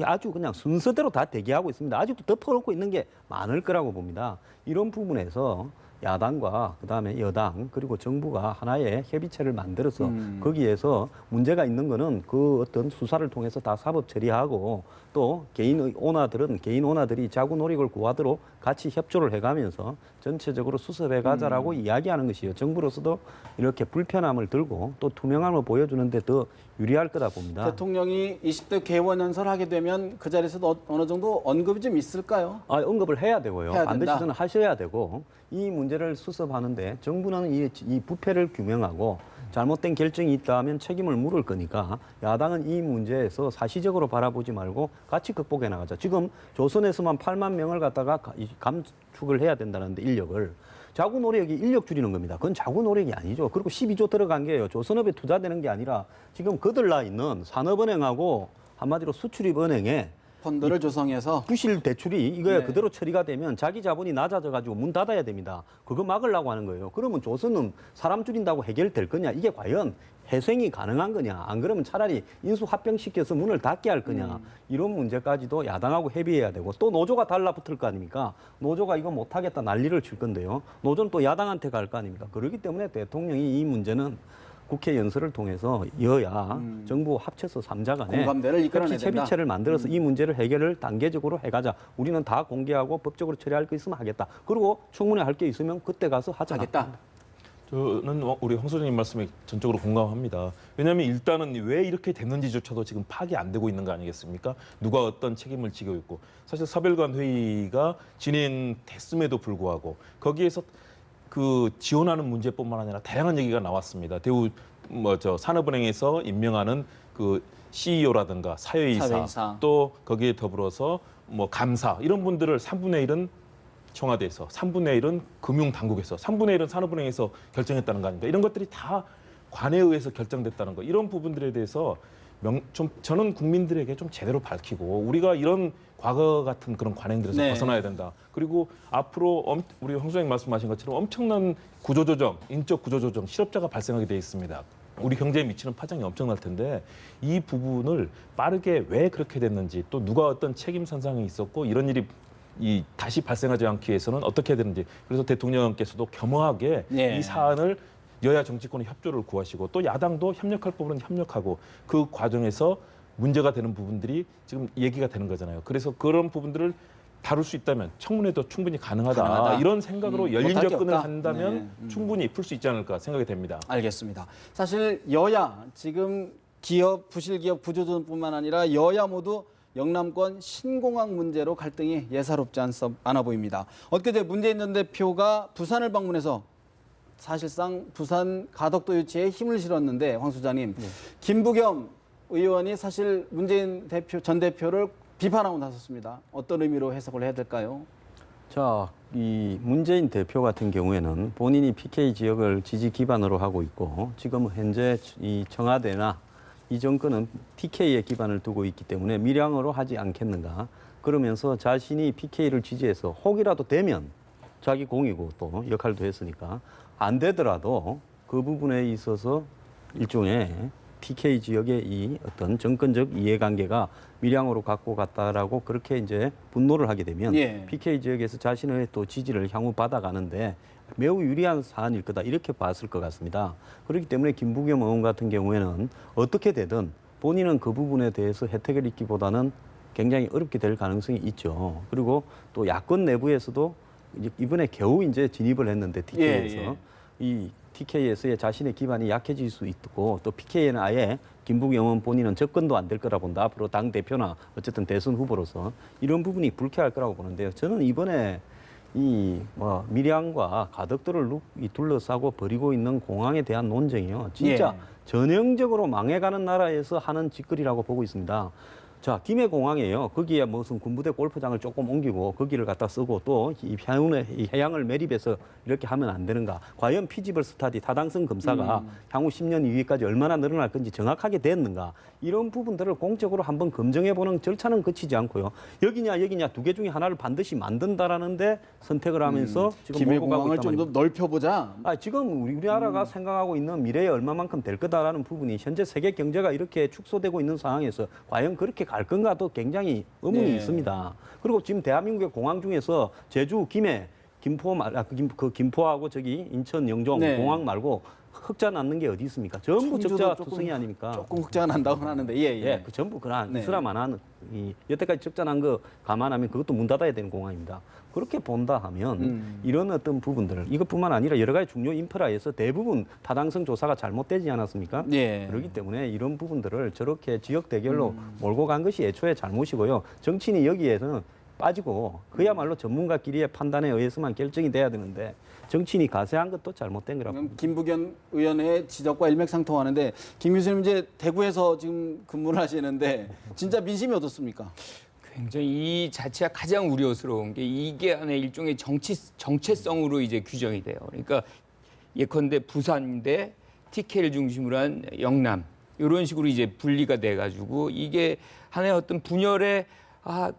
아주 그냥 순서대로 다 대기하고 있습니다. 아직도 덮어놓고 있는 게 많을 거라고 봅니다. 이런 부분에서 야당과 그다음에 여당 그리고 정부가 하나의 협의체를 만들어서 거기에서 문제가 있는 거는 그 어떤 수사를 통해서 다 사법 처리하고 또 개인 오너들이 자구 노력을 구하도록 같이 협조를 해가면서 전체적으로 수습해 가자라고 이야기하는 것이요. 정부로서도 이렇게 불편함을 들고 또 투명함을 보여주는데 더 유리할 거다 봅니다. 대통령이 20대 개원연설 하게 되면 그 자리에서도 어느 정도 언급이 좀 있을까요? 언급을 해야 되고요. 해야 반드시 된다. 저는 하셔야 되고 이 문제를 수습하는데 정부는 이 부패를 규명하고 잘못된 결정이 있다 하면 책임을 물을 거니까 야당은 이 문제에서 사시적으로 바라보지 말고 같이 극복해 나가자. 지금 조선에서만 8만 명을 갖다가 감축을 해야 된다는데 인력을. 자구 노력이 인력 줄이는 겁니다. 그건 자구 노력이 아니죠. 그리고 12조 들어간 게요. 조선업에 투자되는 게 아니라 지금 거들나 있는 산업은행하고 한마디로 수출입은행에 펀드를 조성해서 부실 대출이 이거야 그대로 처리가 되면 자기 자본이 낮아져 가지고 문 닫아야 됩니다. 그거 막으려고 하는 거예요. 그러면 조선은 사람 줄인다고 해결될 거냐? 이게 과연 회생이 가능한 거냐? 안 그러면 차라리 인수 합병시켜서 문을 닫게 할 거냐? 이런 문제까지도 야당하고 협의해야 되고 또 노조가 달라붙을 거 아닙니까? 노조가 이거 못하겠다 난리를 칠 건데요. 노조는 또 야당한테 갈 거 아닙니까? 그렇기 때문에 대통령이 이 문제는 국회 연설을 통해서 여야, 정부 합쳐서 3자 간에 공감대를 이끌어내야 된다. 협의체를 만들어서 이 문제를 해결을 단계적으로 해가자. 우리는 다 공개하고 법적으로 처리할 거 있으면 하겠다. 그리고 청문회 할 게 있으면 그때 가서 하겠다. 저는 우리 황 소장님 말씀에 전적으로 공감합니다. 왜냐하면 일단은 왜 이렇게 됐는지조차도 지금 파악이 안 되고 있는 거 아니겠습니까? 누가 어떤 책임을 지고 있고 사실 사별관 회의가 진행됐음에도 불구하고 거기에서 그 지원하는 문제뿐만 아니라 다양한 얘기가 나왔습니다. 대우 산업은행에서 임명하는 그 CEO라든가 사회이사 또 거기에 더불어서 뭐 감사 이런 분들을 3분의 1은 청와대에서 3분의 1은 금융당국에서 3분의 1은 산업은행에서 결정했다는 거 아닙니까? 이런 것들이 다 관에 의해서 결정됐다는 거. 이런 부분들에 대해서 좀 저는 국민들에게 좀 제대로 밝히고 우리가 이런 과거 같은 그런 관행들에서 벗어나야 된다. 그리고 앞으로 우리 황 소장님 말씀하신 것처럼 엄청난 구조조정, 인적 구조조정, 실업자가 발생하게 돼 있습니다. 우리 경제에 미치는 파장이 엄청날 텐데 이 부분을 빠르게 왜 그렇게 됐는지 또 누가 어떤 책임 선상이 있었고 이런 일이 다시 발생하지 않기 위해서는 어떻게 해야 되는지 그래서 대통령께서도 겸허하게 이 사안을 여야 정치권의 협조를 구하시고 또 야당도 협력할 부분은 협력하고 그 과정에서 문제가 되는 부분들이 지금 얘기가 되는 거잖아요. 그래서 그런 부분들을 다룰 수 있다면 청문회도 충분히 가능하다. 이런 생각으로 열린 접근을 한다면 충분히 풀 수 있지 않을까 생각이 됩니다. 알겠습니다. 사실 여야 지금 기업, 부실기업 구조조정뿐만 아니라 여야 모두 영남권 신공항 문제로 갈등이 예사롭지 않아 보입니다. 엊그제 문재인 전 대표가 부산을 방문해서 사실상 부산 가덕도 유치에 힘을 실었는데 황 소장님, 김부겸 의원이 사실 문재인 전 대표를 비판하고 나섰습니다. 어떤 의미로 해석을 해야 될까요? 자, 이 문재인 대표 같은 경우에는 본인이 PK 지역을 지지 기반으로 하고 있고 지금 현재 이 청와대나 이 정권은 TK에 기반을 두고 있기 때문에 밀양으로 하지 않겠는가. 그러면서 자신이 PK를 지지해서 혹이라도 되면 자기 공이고 또 역할도 했으니까 안 되더라도 그 부분에 있어서 일종의 TK 지역의 이 어떤 정권적 이해관계가 밀양으로 갖고 갔다라고 그렇게 이제 분노를 하게 되면 PK 지역에서 자신의 또 지지를 향후 받아가는데 매우 유리한 사안일 거다 이렇게 봤을 것 같습니다. 그렇기 때문에 김부겸 의원 같은 경우에는 어떻게 되든 본인은 그 부분에 대해서 혜택을 입기보다는 굉장히 어렵게 될 가능성이 있죠. 그리고 또 야권 내부에서도 이번에 겨우 이제 진입을 했는데 TK에서 이 TK에서의 자신의 기반이 약해질 수 있고 또 PK에는 아예 김부겸 의원 본인은 접근도 안 될 거라 본다. 앞으로 당 대표나 어쨌든 대선 후보로서 이런 부분이 불쾌할 거라고 보는데요. 저는 이번에 이 밀양과 가덕도를 둘러싸고 벌이고 있는 공항에 대한 논쟁이요. 진짜 전형적으로 망해가는 나라에서 하는 짓거리라고 보고 있습니다. 자, 김해공항이에요. 거기에 무슨 군부대 골프장을 조금 옮기고 거기를 갖다 쓰고 또 이 해양을 매립해서 이렇게 하면 안 되는가. 과연 피지벌 스타디 타당성 검사가 향후 10년 이후까지 얼마나 늘어날 건지 정확하게 됐는가. 이런 부분들을 공적으로 한번 검증해보는 절차는 거치지 않고요. 여기냐 두 개 중에 하나를 반드시 만든다라는데 선택을 하면서 지금 몰고 가고 있단 말입니다. 김해공항을 좀 더 넓혀보자. 지금 우리나라가 생각하고 있는 미래에 얼마만큼 될 거다라는 부분이 현재 세계 경제가 이렇게 축소되고 있는 상황에서 과연 그렇게 갈 건가도 굉장히 의문이 있습니다. 그리고 지금 대한민국의 공항 중에서 제주, 김해, 김포하고 저기 인천, 영종 공항 말고 흑자 낳는 게 어디 있습니까? 전부 적자 투성이 아닙니까? 조금 흑자가 난다고 하는데 그 전부 그런 이슬람만한 여태까지 적자 난 거 감안하면 그것도 문 닫아야 되는 공항입니다. 그렇게 본다 하면 이런 어떤 부분들 이것뿐만 아니라 여러 가지 중요 인프라에서 대부분 타당성 조사가 잘못되지 않았습니까? 그렇기 때문에 이런 부분들을 저렇게 지역 대결로 몰고 간 것이 애초에 잘못이고요. 정치인이 여기에서는 빠지고 그야말로 전문가끼리의 판단에 의해서만 결정이 돼야 되는데 정치인이 가세한 것도 잘못된 거라고. 김부겸 의원의 지적과 일맥상통하는데 김 교수님 이제 대구에서 지금 근무를 하시는데 진짜 민심이 어떻습니까? 굉장히 이 자체가 가장 우려스러운 게 이게 안에 일종의 정체성으로 이제 규정이 돼요. 그러니까 예컨대 부산대 TK를 중심으로 한 영남 이런 식으로 이제 분리가 돼가지고 이게 하나의 어떤 분열의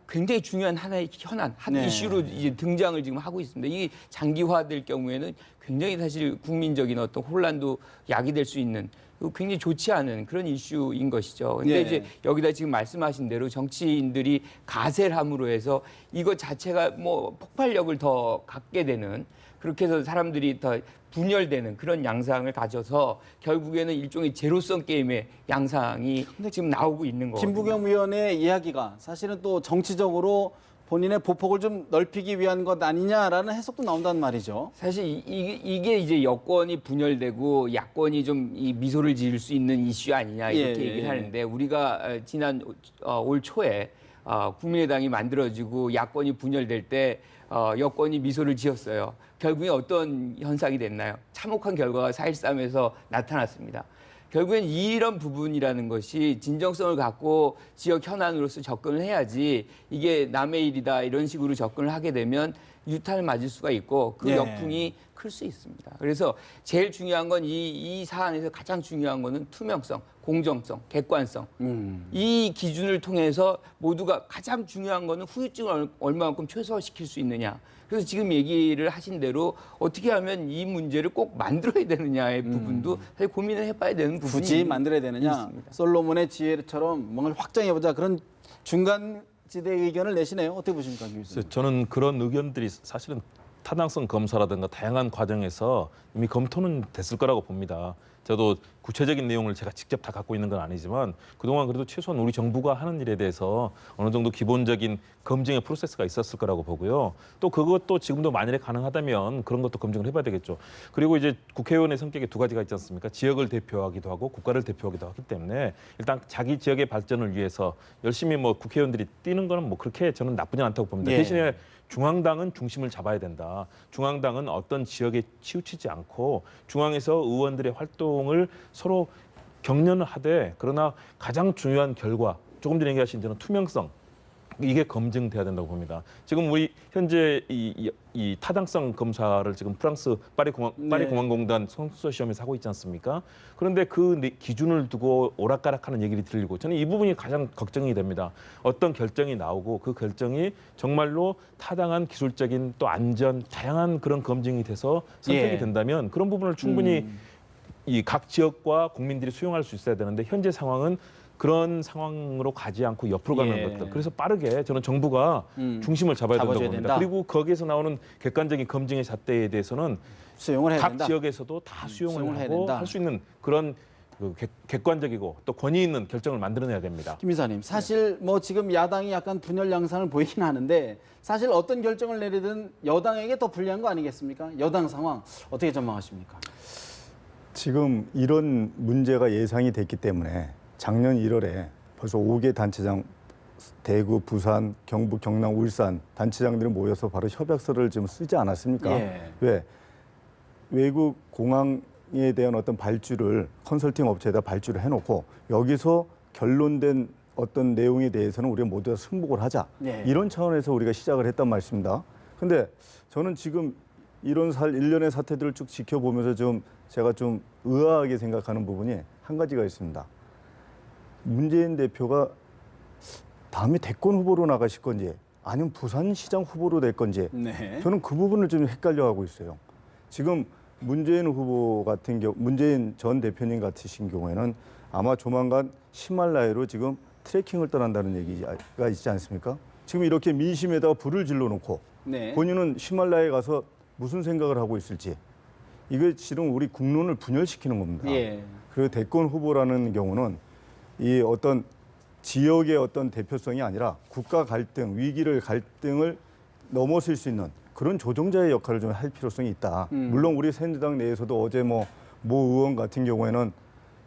굉장히 중요한 하나의 현안, 한 이슈로 이제 등장을 지금 하고 있습니다. 이 장기화될 경우에는 굉장히 사실 국민적인 어떤 혼란도 야기될 수 있는 굉장히 좋지 않은 그런 이슈인 것이죠. 근데 이제 여기다 지금 말씀하신 대로 정치인들이 가세를 함으로 해서 이것 자체가 뭐 폭발력을 더 갖게 되는 그렇게 해서 사람들이 더 분열되는 그런 양상을 가져서 결국에는 일종의 제로섬 게임의 양상이 지금 나오고 있는 거거든요. 김부겸 의원의 이야기가 사실은 또 정치적으로 본인의 보폭을 좀 넓히기 위한 것 아니냐라는 해석도 나온다는 말이죠. 사실 이게 이제 여권이 분열되고 야권이 좀 이 미소를 지을 수 있는 이슈 아니냐 이렇게 얘기를 하는데 우리가 지난 올 초에 국민의당이 만들어지고 야권이 분열될 때 여권이 미소를 지었어요. 결국에 어떤 현상이 됐나요? 참혹한 결과가 4.13에서 나타났습니다. 결국엔 이런 부분이라는 것이 진정성을 갖고 지역 현안으로서 접근을 해야지 이게 남의 일이다 이런 식으로 접근을 하게 되면 유탄을 맞을 수가 있고 그 예. 역풍이 클 수 있습니다. 그래서 제일 중요한 건 이 사안에서 가장 중요한 거는 투명성, 공정성, 객관성. 이 기준을 통해서 모두가 가장 중요한 거는 후유증을 얼마만큼 최소화시킬 수 있느냐. 그래서 지금 얘기를 하신 대로 어떻게 하면 이 문제를 꼭 만들어야 되느냐의 부분도 사실 고민을 해봐야 되는 부분이 굳이 만들어야 되느냐. 있습니다. 솔로몬의 지혜처럼 뭔가 확장해보자 그런 중간지대 의견을 내시네요. 어떻게 보십니까, 김 교수님? 그래서 저는 그런 의견들이 사실은 타당성 검사라든가 다양한 과정에서 이미 검토는 됐을 거라고 봅니다. 저도 구체적인 내용을 제가 직접 다 갖고 있는 건 아니지만 그동안 그래도 최소한 우리 정부가 하는 일에 대해서 어느 정도 기본적인 검증의 프로세스가 있었을 거라고 보고요. 또 그것도 지금도 만일에 가능하다면 그런 것도 검증을 해봐야 되겠죠. 그리고 이제 국회의원의 성격에 두 가지가 있지 않습니까? 지역을 대표하기도 하고 국가를 대표하기도 하기 때문에 일단 자기 지역의 발전을 위해서 열심히 뭐 국회의원들이 뛰는 거는 뭐 그렇게 저는 나쁘지 않다고 봅니다. 예. 대신에 중앙당은 중심을 잡아야 된다. 중앙당은 어떤 지역에 치우치지 않고 중앙에서 의원들의 활동을 서로 격려를 하되 그러나 가장 중요한 결과, 조금 전에 얘기하신 저는 투명성, 이게 검증돼야 된다고 봅니다. 지금 우리 현재 이 타당성 검사를 지금 프랑스 파리 공항공단 성수소 시험에서 하고 있지 않습니까? 그런데 그 기준을 두고 오락가락하는 얘기를 들리고 저는 이 부분이 가장 걱정이 됩니다. 어떤 결정이 나오고 그 결정이 정말로 타당한 기술적인 또 안전, 다양한 그런 검증이 돼서 선택이 예. 된다면 그런 부분을 충분히 이 각 지역과 국민들이 수용할 수 있어야 되는데 현재 상황은 그런 상황으로 가지 않고 옆으로 가는 예. 것들. 그래서 빠르게 저는 정부가 중심을 잡아야 된다고 봅니다. 된다. 그리고 거기에서 나오는 객관적인 검증의 잣대에 대해서는 수용을 해야 각 된다. 지역에서도 다 수용을 해야 하고 된다. 할 수 있는 그런 그 객관적이고 또 권위 있는 결정을 만들어내야 됩니다. 김 이사님, 사실 뭐 지금 야당이 약간 분열 양상을 보이긴 하는데 사실 어떤 결정을 내리든 여당에게 더 불리한 거 아니겠습니까? 여당 상황 어떻게 전망하십니까? 지금 이런 문제가 예상이 됐기 때문에 작년 1월에 벌써 5개 단체장, 대구, 부산, 경북, 경남, 울산 단체장들이 모여서 바로 협약서를 지금 쓰지 않았습니까? 예. 왜? 외국 공항에 대한 어떤 발주를 컨설팅 업체에다 발주를 해놓고 여기서 결론된 어떤 내용에 대해서는 우리가 모두 다 승복을 하자. 예. 이런 차원에서 우리가 시작을 했단 말씀입니다. 근데 저는 지금 이런 일련의 사태들을 쭉 지켜보면서 좀 제가 좀 의아하게 생각하는 부분이 한 가지가 있습니다. 문재인 대표가 다음에 대권 후보로 나가실 건지 아니면 부산시장 후보로 될 건지 네. 저는 그 부분을 좀 헷갈려하고 있어요. 지금 문재인 후보 같은 경우, 문재인 전 대표님 같으신 경우에는 아마 조만간 히말라야로 지금 트레킹을 떠난다는 얘기가 있지 않습니까? 지금 이렇게 민심에다가 불을 질러놓고 네. 본인은 히말라야에 가서 무슨 생각을 하고 있을지 이게 실은 우리 국론을 분열시키는 겁니다. 예. 그리고 대권 후보라는 경우는 이 어떤 지역의 어떤 대표성이 아니라 국가 갈등, 갈등을 넘어설 수 있는 그런 조정자의 역할을 좀 할 필요성이 있다. 물론 우리 새누리당 내에서도 어제 모 의원 같은 경우에는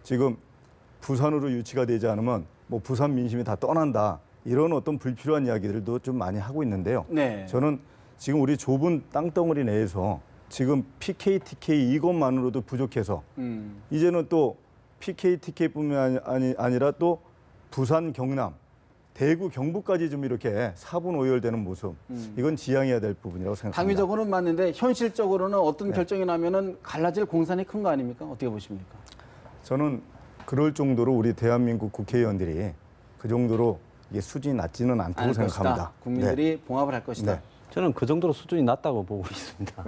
지금 부산으로 유치가 되지 않으면 뭐 부산 민심이 다 떠난다. 이런 어떤 불필요한 이야기들도 좀 많이 하고 있는데요. 네. 저는 지금 우리 좁은 땅덩어리 내에서 지금 PK, TK 이것만으로도 부족해서 이제는 또 PK, TK뿐만 아니라 또 부산, 경남, 대구, 경북까지 좀 이렇게 사분 오열되는 모습 이건 지양해야 될 부분이라고 생각합니다. 당위적으로는 맞는데 현실적으로는 어떤 결정이 나면은 갈라질 공산이 큰 거 아닙니까? 어떻게 보십니까? 저는 그럴 정도로 우리 대한민국 국회의원들이 그 정도로 이게 수준이 낮지는 않다고 생각합니다. 것이다. 국민들이 봉합을 할 것이다. 네. 저는 그 정도로 수준이 낮다고 보고 있습니다.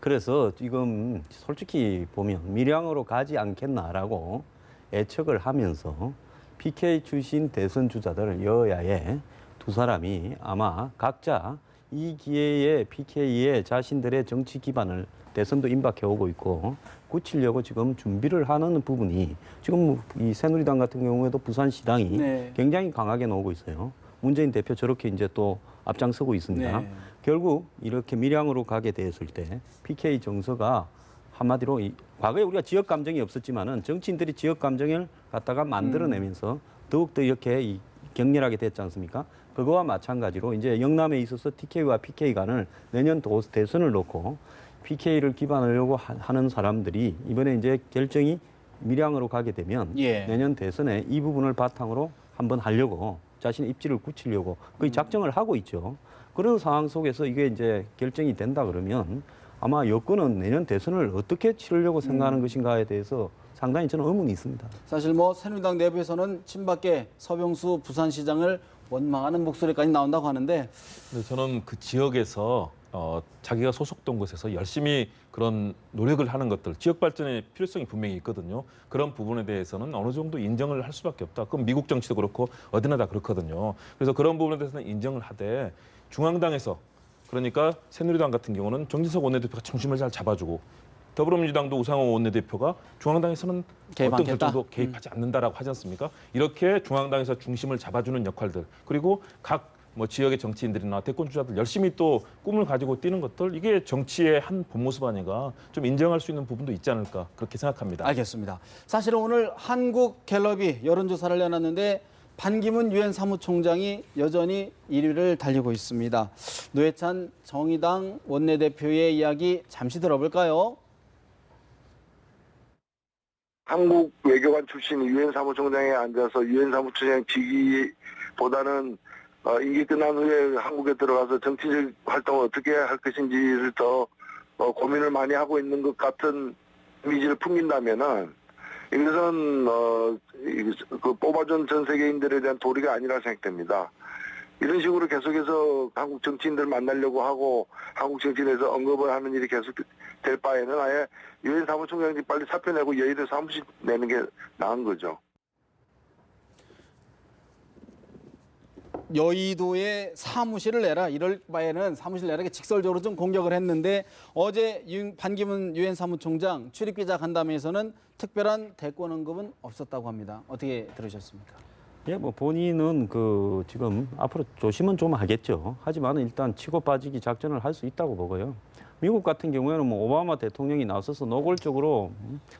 그래서 지금 솔직히 보면 밀양으로 가지 않겠나라고 예측을 하면서 PK 출신 대선 주자들 여야의 두 사람이 아마 각자 이 기회에 PK에 자신들의 정치 기반을 대선도 임박해 오고 있고 굳히려고 지금 준비를 하는 부분이 지금 이 새누리당 같은 경우에도 부산시당이 네. 굉장히 강하게 나오고 있어요. 문재인 대표 저렇게 이제 또 앞장서고 있습니다. 네. 결국 이렇게 밀양으로 가게 되었을 때 PK 정서가 한마디로 과거에 우리가 지역 감정이 없었지만은 정치인들이 지역 감정을 갖다가 만들어내면서 더욱더 이렇게 격렬하게 됐지 않습니까? 그거와 마찬가지로 이제 영남에 있어서 TK와 PK 간을 내년 대선을 놓고 PK를 기반하려고 하는 사람들이 이번에 이제 결정이 밀양으로 가게 되면 예. 내년 대선에 이 부분을 바탕으로 한번 하려고 자신의 입지를 굳히려고 거의 작정을 하고 있죠. 그런 상황 속에서 이게 이제 결정이 된다 그러면 아마 여권은 내년 대선을 어떻게 치르려고 생각하는 것인가에 대해서 상당히 저는 의문이 있습니다. 사실 뭐 새누리당 내부에서는 친박계 서병수 부산시장을 원망하는 목소리까지 나온다고 하는데 저는 그 지역에서 자기가 소속된 곳에서 열심히 그런 노력을 하는 것들, 지역 발전의 필요성이 분명히 있거든요. 그런 부분에 대해서는 어느 정도 인정을 할 수밖에 없다. 그럼 미국 정치도 그렇고 어디나 다 그렇거든요. 그래서 그런 부분에 대해서는 인정을 하되 중앙당에서 그러니까 새누리당 같은 경우는 정진석 원내대표가 중심을 잘 잡아주고 더불어민주당도 우상호 원내대표가 중앙당에서는 어떤 결정도 개입하지 않는다라고 하지 않습니까? 이렇게 중앙당에서 중심을 잡아주는 역할들 그리고 각 뭐 지역의 정치인들이나 대권 주자들 열심히 또 꿈을 가지고 뛰는 것들 이게 정치의 한 본 모습 아닌가 좀 인정할 수 있는 부분도 있지 않을까 그렇게 생각합니다. 알겠습니다. 사실은 오늘 한국갤럽이 여론조사를 내놨는데 반기문 유엔 사무총장이 여전히 1위를 달리고 있습니다. 노회찬 정의당 원내대표의 이야기 잠시 들어볼까요? 한국 외교관 출신 유엔 사무총장에 앉아서 유엔 사무총장 직위보다는 임기 끝난 후에 한국에 들어가서 정치적 활동을 어떻게 할 것인지를 더 고민을 많이 하고 있는 것 같은 이미지를 풍긴다면은 이것은 그 뽑아준 전 세계인들에 대한 도리가 아니라 생각됩니다. 이런 식으로 계속해서 한국 정치인들 만나려고 하고 한국 정치인에서 언급을 하는 일이 계속 될 바에는 아예 유엔 사무총장이 빨리 사표 내고 여의도 사무실 내는 게 나은 거죠. 여의도에 사무실을 내라 이럴 바에는 사무실 내라 직설적으로 좀 공격을 했는데 어제 반기문 유엔 사무총장 출입기자 간담회에서는 특별한 대권 언급은 없었다고 합니다. 어떻게 들으셨습니까? 예, 뭐 본인은 그 지금 앞으로 조심은 좀 하겠죠. 하지만 일단 치고 빠지기 작전을 할 수 있다고 보고요. 미국 같은 경우에는 뭐 오바마 대통령이 나서서 노골적으로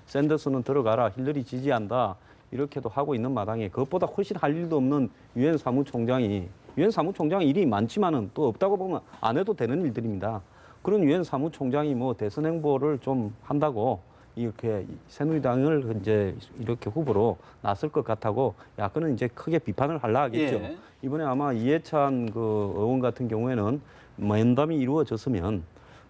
샌더스는 들어가라, 힐러리 지지한다. 이렇게도 하고 있는 마당에 그것보다 훨씬 할 일도 없는 유엔 사무총장이 일이 많지만은 또 없다고 보면 안 해도 되는 일들입니다. 그런 유엔 사무총장이 뭐 대선 행보를 좀 한다고 이렇게 새누리당을 이제 이렇게 후보로 나설 것 같다고 야권은 이제 크게 비판을 하려 하겠죠. 예. 이번에 아마 이해찬 그 의원 같은 경우에는 면담이 이루어졌으면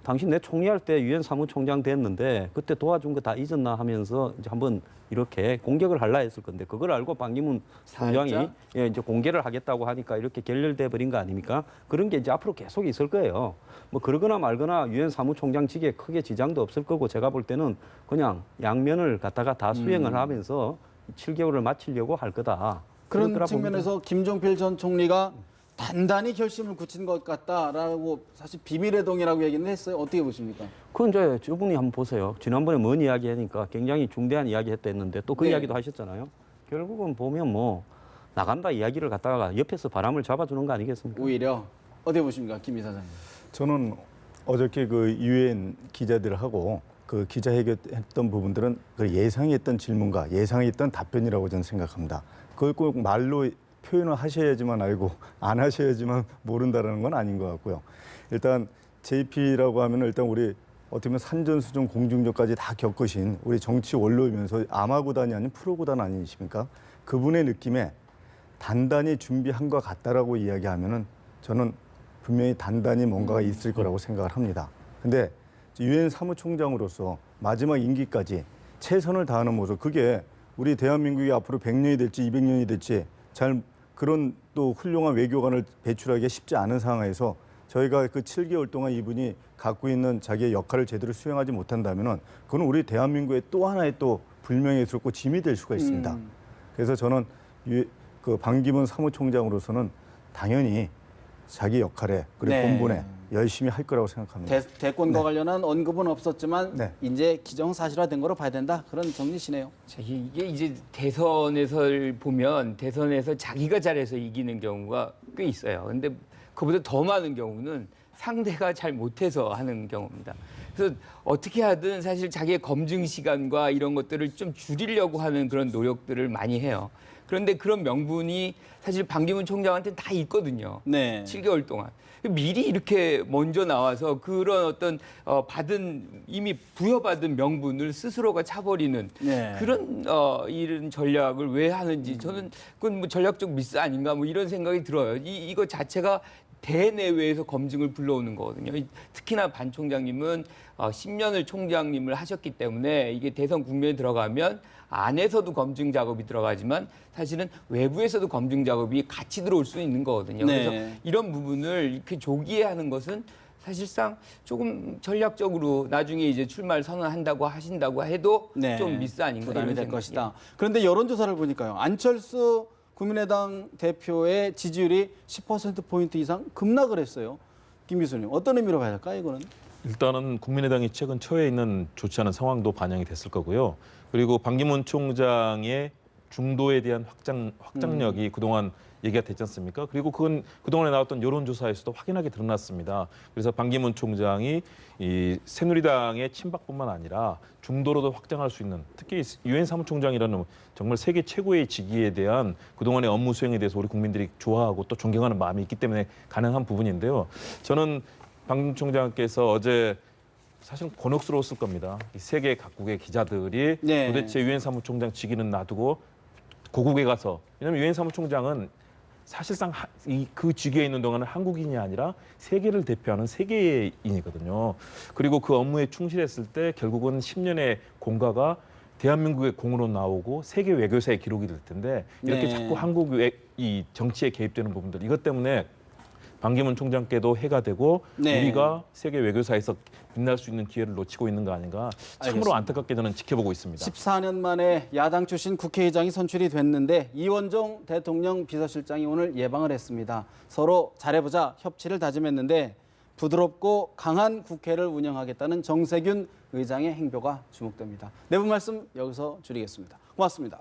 당신 내 총리할 때 유엔 사무총장 됐는데 그때 도와준 거 다 잊었나 하면서 이제 한번 이렇게 공격을 하려 했을 건데 그걸 알고 반기문 총장이 예, 이제 공개를 하겠다고 하니까 이렇게 결렬돼 버린 거 아닙니까? 그런 게 이제 앞으로 계속 있을 거예요. 뭐 그러거나 말거나 유엔 사무총장직에 크게 지장도 없을 거고 제가 볼 때는 그냥 양면을 갖다가 다 수행을 하면서 7개월을 마치려고 할 거다. 그런 측면에서 김종필 전 총리가 단단히 결심을 굳힌 것 같다라고 사실 비밀의 동이라고 얘기는 했어요. 어떻게 보십니까? 그건 이제 저분이 한번 보세요. 지난번에 뭔 이야기 하니까 굉장히 중대한 이야기 했다 했는데 또 그 네. 이야기도 하셨잖아요. 결국은 보면 뭐 나간다 이야기를 갖다가 옆에서 바람을 잡아주는 거 아니겠습니까? 오히려 어떻게 보십니까? 김 이사장님. 저는 어저께 그 유엔 기자들하고 그 기자회견했던 부분들은 그 예상했던 질문과 예상했던 답변이라고 저는 생각합니다. 그걸 꼭 말로 표현을 하셔야지만 알고 안 하셔야지만 모른다는 건 아닌 것 같고요. 일단 JP라고 하면 일단 우리 어떻게 보면 산전수전 공중전까지 다 겪으신 우리 정치 원로이면서 아마구단이 아닌 프로구단 아니십니까? 그분의 느낌에 단단히 준비한 것 같다라고 이야기하면은 저는 분명히 단단히 뭔가가 있을 거라고 생각을 합니다. 근데 유엔 사무총장으로서 마지막 임기까지 최선을 다하는 모습, 그게 우리 대한민국이 앞으로 100년이 될지 200년이 될지 잘 그런 또 훌륭한 외교관을 배출하기가 쉽지 않은 상황에서 저희가 그 7개월 동안 이분이 갖고 있는 자기의 역할을 제대로 수행하지 못한다면은 그건 우리 대한민국의 또 하나의 또 불명예스럽고 짐이 될 수가 있습니다. 그래서 저는 그 반기문 사무총장으로서는 당연히 자기 역할에 그리고 네. 본분에 열심히 할 거라고 생각합니다. 대권과 관련한 언급은 없었지만 네. 이제 기정사실화된 거로 봐야 된다. 그런 정리시네요. 이게 이제 대선에서 보면 대선에서 자기가 잘해서 이기는 경우가 꽤 있어요. 근데 그보다 더 많은 경우는 상대가 잘 못해서 하는 경우입니다. 그래서 어떻게 하든 사실 자기의 검증 시간과 이런 것들을 좀 줄이려고 하는 그런 노력들을 많이 해요. 그런데 그런 명분이 사실 반기문 총장한테는 다 있거든요. 네. 7개월 동안. 미리 이렇게 먼저 나와서 그런 어떤 이미 부여받은 명분을 스스로가 차버리는 네. 그런 이런 전략을 왜 하는지 저는 그건 뭐 전략적 미스 아닌가 뭐 이런 생각이 들어요. 이거 자체가 대내외에서 검증을 불러오는 거거든요. 특히나 반 총장님은 10년을 총장님을 하셨기 때문에 이게 대선 국면에 들어가면 안에서도 검증 작업이 들어가지만 사실은 외부에서도 검증 작업이 같이 들어올 수 있는 거거든요. 네. 그래서 이런 부분을 이렇게 조기에 하는 것은 사실상 조금 전략적으로 나중에 이제 출마를 선언한다고 하신다고 해도 네. 좀 미스 아닌가 부담이 이런 될 생각이. 것이다. 그런데 여론조사를 보니까요. 안철수 국민의당 대표의 지지율이 10%포인트 이상 급락을 했어요. 김 교수님, 어떤 의미로 봐야 할까요, 이거는? 일단은 국민의당이 최근 처해 있는 좋지 않은 상황도 반영이 됐을 거고요. 그리고 반기문 총장의 중도에 대한 확장력이 그동안 얘기가 됐지 않습니까? 그리고 그건 그동안에 나왔던 여론조사에서도 확연하게 드러났습니다. 그래서 반기문 총장이 이 새누리당의 친박뿐만 아니라 중도로도 확장할 수 있는, 특히 유엔 사무총장이라는 정말 세계 최고의 직위에 대한 그동안의 업무 수행에 대해서 우리 국민들이 좋아하고 또 존경하는 마음이 있기 때문에 가능한 부분인데요. 저는 반 총장께서 어제 사실 곤혹스러웠을 겁니다. 이 세계 각국의 기자들이 네. 도대체 유엔 사무총장 직위는 놔두고 고국에 가서, 왜냐하면 유엔 사무총장은 사실상 그 직위에 있는 동안은 한국인이 아니라 세계를 대표하는 세계인이거든요. 그리고 그 업무에 충실했을 때 결국은 10년의 공과가 대한민국의 공으로 나오고 세계 외교사의 기록이 될 텐데 이렇게 네. 자꾸 한국의 이 정치에 개입되는 부분들, 이것 때문에 반기문 총장께도 해가 되고 네. 우리가 세계 외교사에서 빛날 수 있는 기회를 놓치고 있는 거 아닌가, 참으로 알겠습니다. 안타깝게 저는 지켜보고 있습니다. 14년 만에 야당 출신 국회의장이 선출이 됐는데 이원종 대통령 비서실장이 오늘 예방을 했습니다. 서로 잘해보자 협치를 다짐했는데 부드럽고 강한 국회를 운영하겠다는 정세균 의장의 행보가 주목됩니다. 내부 말씀 여기서 줄이겠습니다. 고맙습니다.